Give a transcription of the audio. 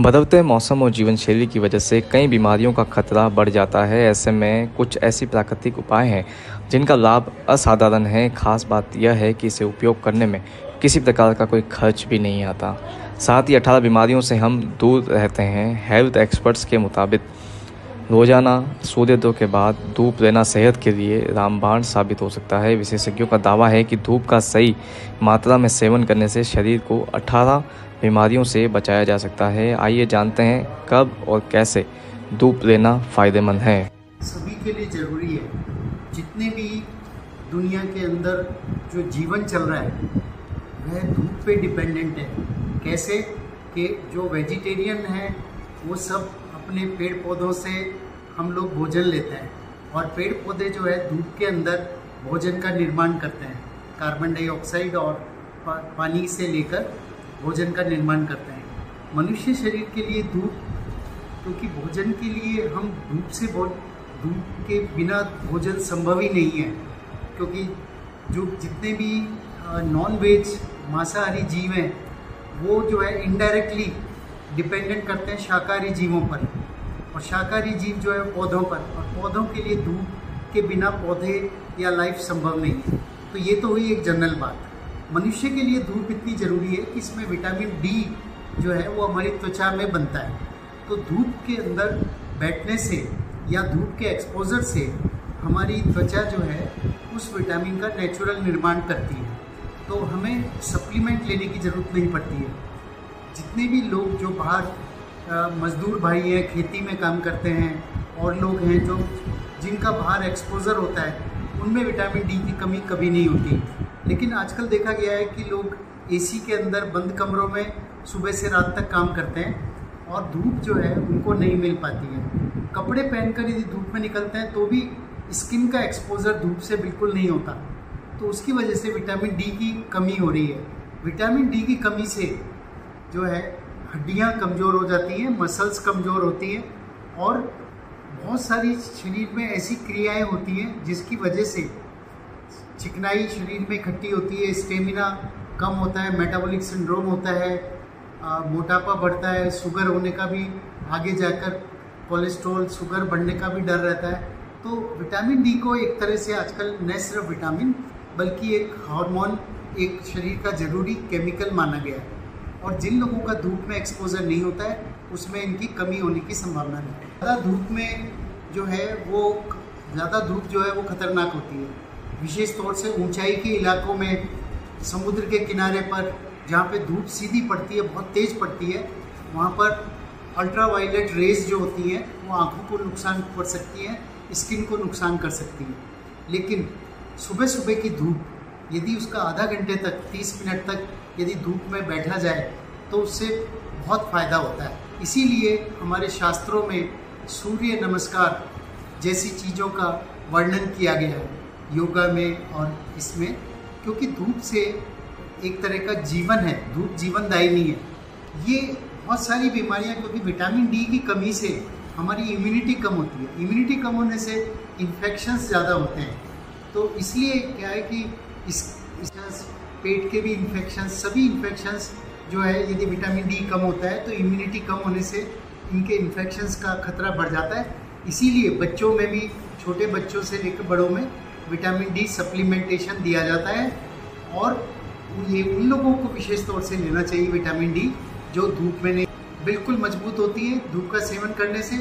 बदलते मौसम और जीवन शैली की वजह से कई बीमारियों का खतरा बढ़ जाता है। ऐसे में कुछ ऐसी प्राकृतिक उपाय हैं जिनका लाभ असाधारण है। खास बात यह है कि इसे उपयोग करने में किसी प्रकार का कोई खर्च भी नहीं आता। साथ ही 18 बीमारियों से हम दूर रहते हैं। हेल्थ एक्सपर्ट्स के मुताबिक रोजाना सूर्योदय के बाद धूप लेना सेहत के लिए रामबाण साबित हो सकता है। विशेषज्ञों का दावा है कि धूप का सही मात्रा में सेवन करने से शरीर को 18 बीमारियों से बचाया जा सकता है। आइए जानते हैं कब और कैसे धूप लेना फ़ायदेमंद है। सभी के लिए ज़रूरी है। जितने भी दुनिया के अंदर जो जीवन चल रहा है वह धूप पे डिपेंडेंट है। कैसे कि जो वेजिटेरियन है वो सब अपने पेड़ पौधों से हम लोग भोजन लेते हैं और पेड़ पौधे जो है धूप के अंदर भोजन का निर्माण करते हैं। कार्बन डाइऑक्साइड और पानी से लेकर भोजन का निर्माण करते हैं। मनुष्य शरीर के लिए धूप, क्योंकि भोजन के लिए हम धूप के बिना भोजन संभव ही नहीं है, क्योंकि जो जितने भी नॉन वेज मांसाहारी जीव हैं वो जो है इनडायरेक्टली डिपेंडेंट करते हैं शाकाहारी जीवों पर, और शाकाहारी जीव जो है पौधों पर, और पौधों के लिए धूप के बिना पौधे या लाइफ संभव नहीं है। तो ये तो हुई एक जनरल बात। मनुष्य के लिए धूप इतनी ज़रूरी है कि इसमें विटामिन डी जो है वो हमारी त्वचा में बनता है। तो धूप के अंदर बैठने से या धूप के एक्सपोजर से हमारी त्वचा जो है उस विटामिन का नेचुरल निर्माण करती है, तो हमें सप्लीमेंट लेने की ज़रूरत नहीं पड़ती है। जितने भी लोग जो बाहर मजदूर भाई हैं, खेती में काम करते हैं, और लोग हैं जो जिनका बाहर एक्सपोजर होता है, उनमें विटामिन डी की कमी कभी नहीं होती। लेकिन आजकल देखा गया है कि लोग एसी के अंदर बंद कमरों में सुबह से रात तक काम करते हैं और धूप जो है उनको नहीं मिल पाती है। कपड़े पहनकर यदि धूप में निकलते हैं तो भी स्किन का एक्सपोजर धूप से बिल्कुल नहीं होता, तो उसकी वजह से विटामिन डी की कमी हो रही है। विटामिन डी की कमी से जो है हड्डियां कमज़ोर हो जाती हैं, मसल्स कमज़ोर होती हैं, और बहुत सारी शरीर में ऐसी क्रियाएं होती हैं जिसकी वजह से चिकनाई शरीर में इकट्ठी होती है, स्टेमिना कम होता है, मेटाबॉलिक सिंड्रोम होता है, मोटापा बढ़ता है, शुगर होने का भी, आगे जाकर कोलेस्ट्रॉल शुगर बढ़ने का भी डर रहता है। तो विटामिन डी को एक तरह से आजकल न सिर्फ विटामिन बल्कि एक हार्मोन, एक शरीर का ज़रूरी केमिकल माना गया है, और जिन लोगों का धूप में एक्सपोजर नहीं होता है उसमें इनकी कमी होने की संभावना नहीं है। ज़्यादा धूप में जो है वो ज़्यादा धूप जो है वो खतरनाक होती है, विशेष तौर से ऊंचाई के इलाकों में, समुद्र के किनारे पर जहाँ पे धूप सीधी पड़ती है, बहुत तेज़ पड़ती है, वहाँ पर अल्ट्रावायलेट रेज जो होती हैं वो आँखों को नुकसान कर सकती हैं, स्किन को नुकसान कर सकती हैं। लेकिन सुबह सुबह की धूप यदि उसका आधा घंटे तक, 30 मिनट तक यदि धूप में बैठा जाए तो उससे बहुत फ़ायदा होता है। इसीलिए हमारे शास्त्रों में सूर्य नमस्कार जैसी चीज़ों का वर्णन किया गया है योगा में और इसमें, क्योंकि धूप से एक तरह का जीवन है, धूप जीवनदायिनी है। ये बहुत सारी बीमारियां, क्योंकि विटामिन डी की कमी से हमारी इम्यूनिटी कम होती है, इम्यूनिटी कम होने से इन्फेक्शंस ज़्यादा होते हैं। तो इसलिए क्या है कि इस पेट के भी इन्फेक्शंस, सभी इन्फेक्शंस जो है यदि विटामिन डी कम होता है तो इम्यूनिटी कम होने से इनके इन्फेक्शंस का खतरा बढ़ जाता है। इसीलिए बच्चों में भी, छोटे बच्चों से लेकर बड़ों में विटामिन डी सप्लीमेंटेशन दिया जाता है, और ये उन लोगों को विशेष तौर से लेना चाहिए विटामिन डी जो धूप में नहीं, बिल्कुल मजबूत होती है धूप का सेवन करने से।